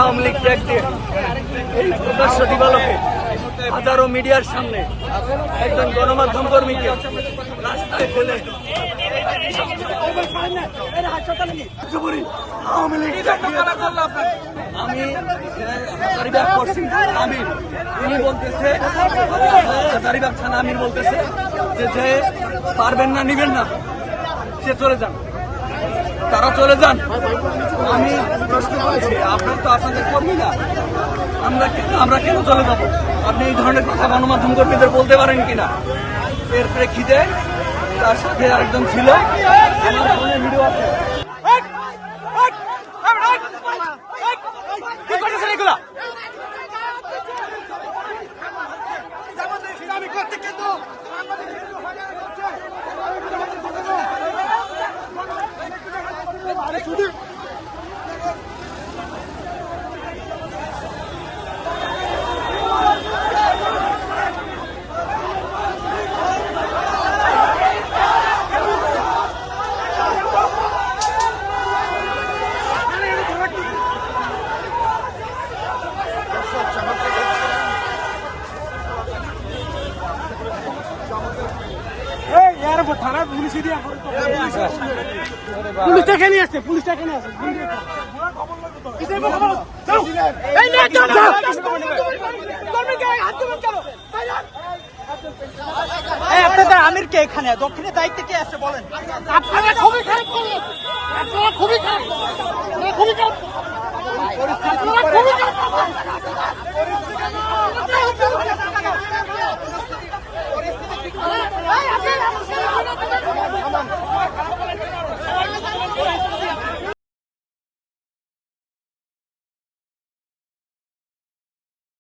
আওয়ামী লীগ ত্যাগ দিয়ে এই প্রকাশ্য দিবালোকে হাজারো মিডিয়ার সামনে একজন গণমাধ্যম কর্মীকে রাস্তায় ফেলে আওয়ামী লীগ আমি হাজারিবাগ করছি আমির উনি বলতেছে হাজারিবাগ থানা আমির বলতেছে যে পারবেন না নিবেন না সে চলে যান, তারা চলে যান। আমি প্রশ্ন করেছি আপনার তো আপনাদের কর্মী না, আমরা কেন চলে যাব? আপনি এই ধরনের কথা গণমাধ্যম কর্মীদের বলতে পারেন কিনা? এর প্রেক্ষিতে তার সাথে আরেকজন ছিল, আমার ফোনে ভিডিও আছে। থানার পুলিশ পুলিশটা নিয়ে আসছে, পুলিশটা এখানে আসছে। আপনাদের আমির কে এখানে দক্ষিণের দায়িত্বে কে আছে বলেন? আপনারা খুবই খারাপ করলেন, আপনারা খুবই খারাপ, খুবই খারাপ পরিস্থিতি।